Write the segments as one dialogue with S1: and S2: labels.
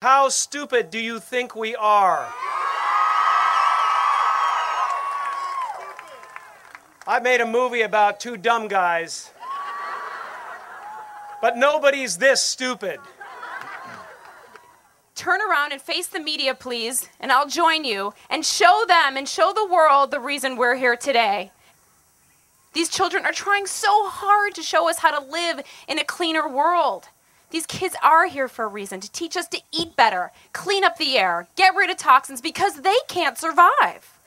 S1: How stupid do you think we are? I made a movie about two dumb guys, but nobody's this stupid.
S2: Turn around and face the media, please, and I'll join you and show them and show the world the reason we're here today. These children are trying so hard to show us how to live in a cleaner world. These kids are here for a reason, to teach us to eat better, clean up the air, get rid of toxins, because they can't survive.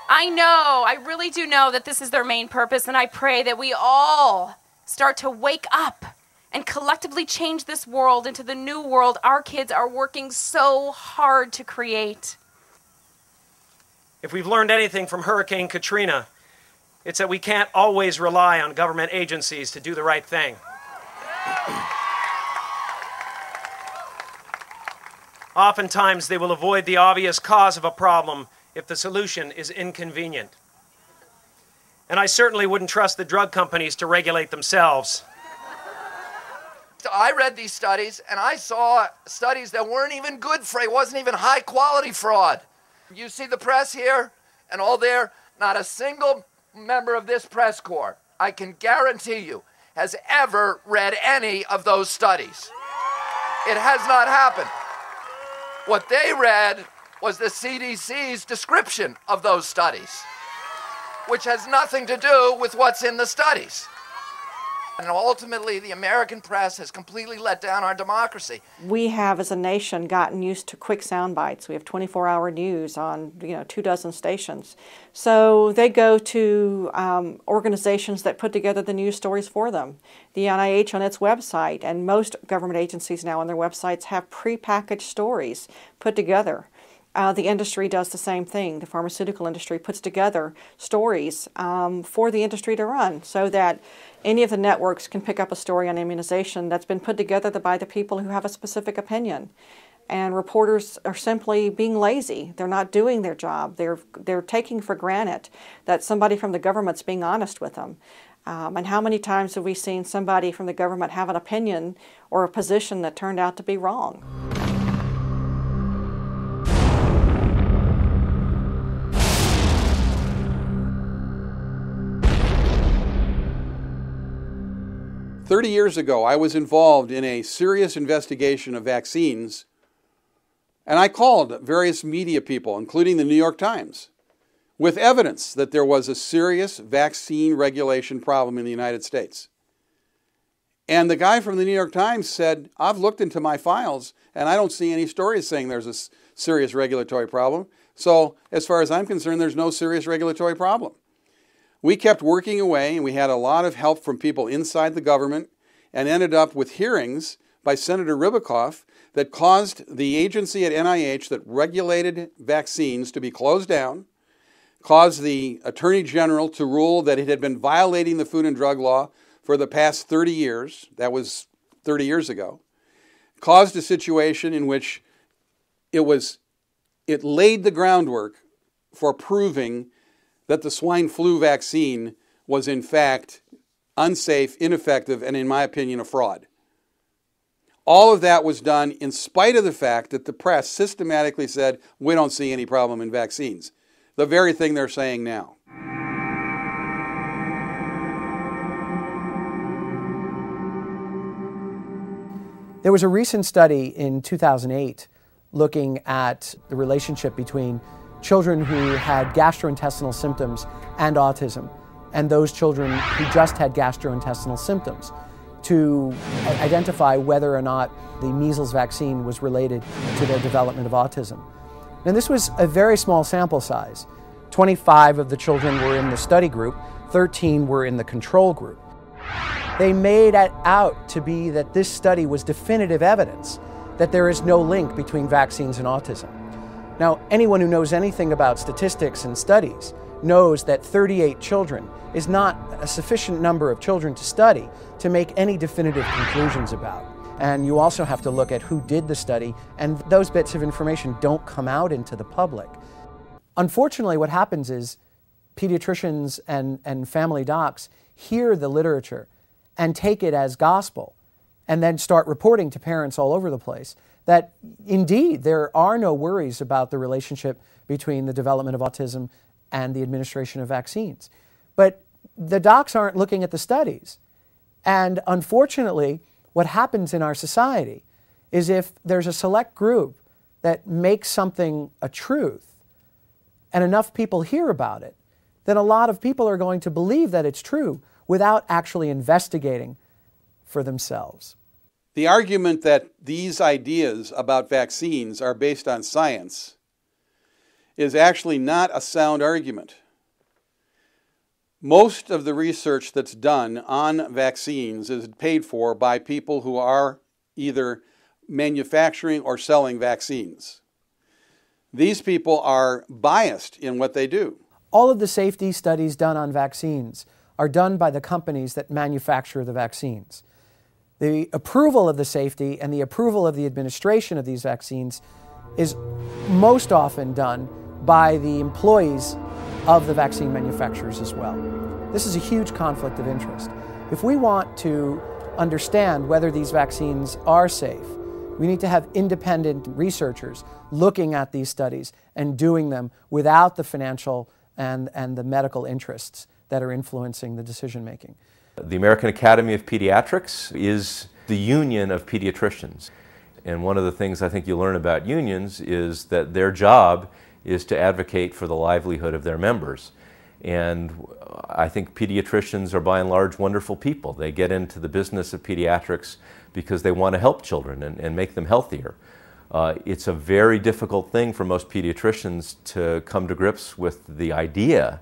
S2: I know, I really do know that this is their main purpose, and I pray that we all start to wake up and collectively change this world into the new world our kids are working so hard to create.
S1: If we've learned anything from Hurricane Katrina, it's that we can't always rely on government agencies to do the right thing. Oftentimes, they will avoid the obvious cause of a problem if the solution is inconvenient. And I certainly wouldn't trust the drug companies to regulate themselves.
S3: I read these studies, and I saw studies that weren't even good for it. It wasn't even high-quality fraud. You see the press here and all there, not a single member of this press corps, I can guarantee you, has ever read any of those studies. It has not happened. What they read was the CDC's description of those studies, which has nothing to do with what's in the studies. And ultimately, the American press has completely let down our democracy.
S4: We have, as a nation, gotten used to quick sound bites. We have 24-hour news on 24 stations. So they go to organizations that put together the news stories for them. The NIH on its website, and most government agencies now on their websites have prepackaged stories put together. The industry does the same thing. The pharmaceutical industry puts together stories for the industry to run so that any of the networks can pick up a story on immunization that's been put together by the people who have a specific opinion. And reporters are simply being lazy. They're not doing their job. They're taking for granted that somebody from the government's being honest with them. And how many times have we seen somebody from the government have an opinion or a position that turned out to be wrong?
S5: "30 years ago, I was involved in a serious investigation of vaccines, and I called various media people, including the New York Times, with evidence that there was a serious vaccine regulation problem in the United States. And the guy from the New York Times said, I've looked into my files, and I don't see any stories saying there's a serious regulatory problem. So as far as I'm concerned, there's no serious regulatory problem. We kept working away, and we had a lot of help from people inside the government and ended up with hearings by Senator Ribicoff that caused the agency at NIH that regulated vaccines to be closed down, caused the Attorney General to rule that it had been violating the Food and Drug Law for the past 30 years. That was 30 years ago. Caused a situation in which it laid the groundwork for proving that the swine flu vaccine was in fact unsafe, ineffective, and in my opinion, a fraud. All of that was done in spite of the fact that the press systematically said, we don't see any problem in vaccines. The very thing they're saying now.
S6: There was a recent study in 2008 looking at the relationship between children who had gastrointestinal symptoms and autism, and those children who just had gastrointestinal symptoms, to identify whether or not the measles vaccine was related to their development of autism. Now, this was a very small sample size. 25 of the children were in the study group, 13 were in the control group. They made it out to be that this study was definitive evidence that there is no link between vaccines and autism. Now, anyone who knows anything about statistics and studies knows that 38 children is not a sufficient number of children to study to make any definitive conclusions about. And you also have to look at who did the study, and those bits of information don't come out into the public. Unfortunately, what happens is pediatricians and family docs hear the literature and take it as gospel and then start reporting to parents all over the place that indeed there are no worries about the relationship between the development of autism and the administration of vaccines. But the docs aren't looking at the studies. And unfortunately, what happens in our society is if there's a select group that makes something a truth and enough people hear about it, then a lot of people are going to believe that it's true without actually investigating for themselves.
S5: The argument that these ideas about vaccines are based on science is actually not a sound argument. Most of the research that's done on vaccines is paid for by people who are either manufacturing or selling vaccines. These people are biased in what they do.
S6: All of the safety studies done on vaccines are done by the companies that manufacture the vaccines. The approval of the safety and the approval of the administration of these vaccines is most often done by the employees of the vaccine manufacturers as well. This is a huge conflict of interest. If we want to understand whether these vaccines are safe, we need to have independent researchers looking at these studies and doing them without the financial and the medical interests that are influencing the decision making.
S7: The American Academy of Pediatrics is the union of pediatricians. And one of the things I think you learn about unions is that their job is to advocate for the livelihood of their members. And I think pediatricians are by and large wonderful people. They get into the business of pediatrics because they want to help children and make them healthier. It's a very difficult thing for most pediatricians to come to grips with the idea,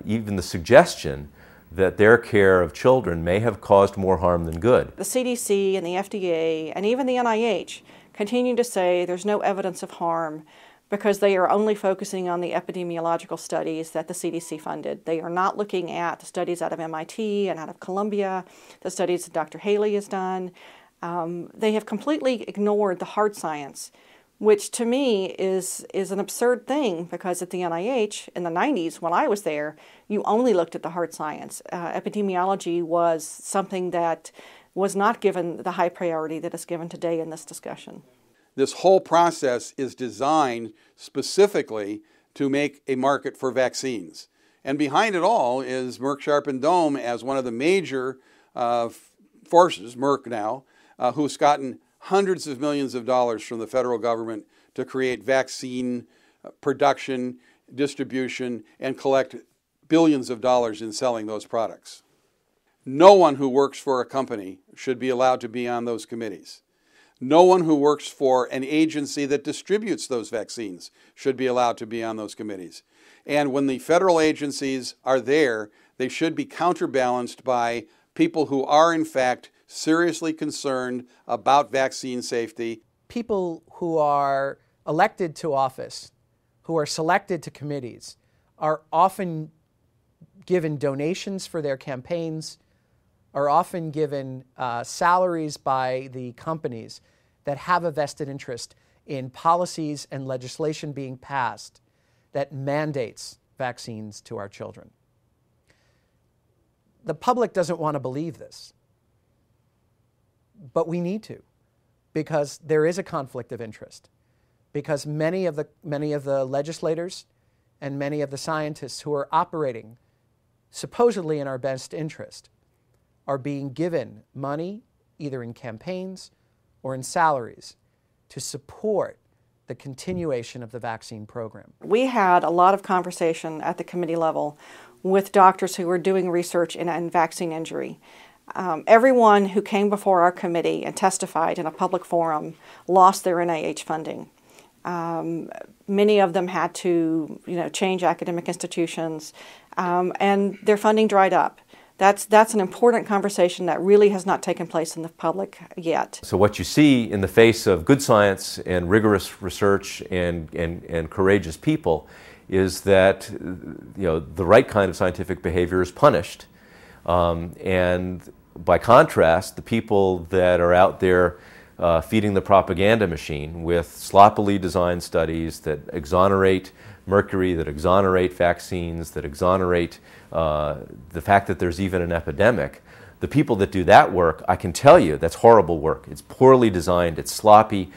S7: even the suggestion, that their care of children may have caused more harm than good.
S4: The CDC and the FDA and even the NIH continue to say there's no evidence of harm because they are only focusing on the epidemiological studies that the CDC funded. They are not looking at the studies out of MIT and out of Columbia, the studies that Dr. Haley has done. They have completely ignored the hard science, which to me is an absurd thing because at the NIH in the 90s, when I was there, you only looked at the hard science. Epidemiology was something that was not given the high priority that is given today in this discussion.
S5: This whole process is designed specifically to make a market for vaccines. And behind it all is Merck Sharp and Dohme as one of the major forces, Merck now, who's gotten hundreds of millions of dollars from the federal government to create vaccine production, distribution, and collect billions of dollars in selling those products. No one who works for a company should be allowed to be on those committees. No one who works for an agency that distributes those vaccines should be allowed to be on those committees. And when the federal agencies are there, they should be counterbalanced by people who are in fact seriously concerned about vaccine safety.
S6: People who are elected to office, who are selected to committees, are often given donations for their campaigns, are often given salaries by the companies that have a vested interest in policies and legislation being passed that mandates vaccines to our children. The public doesn't want to believe this, but we need to, because there is a conflict of interest, because many of the legislators and many of the scientists who are operating supposedly in our best interest are being given money, either in campaigns or in salaries, to support the continuation of the vaccine program.
S4: We had a lot of conversation at the committee level with doctors who were doing research in vaccine injury. Everyone who came before our committee and testified in a public forum lost their NIH funding. Many of them had to, change academic institutions, and their funding dried up. That's an important conversation that really has not taken place in the public yet.
S7: So what you see in the face of good science and rigorous research and courageous people is that the right kind of scientific behavior is punished. And by contrast, the people that are out there feeding the propaganda machine with sloppily designed studies that exonerate mercury, that exonerate vaccines, that exonerate the fact that there's even an epidemic, The people that do that work, I can tell you, that's horrible work. It's poorly designed, it's sloppy.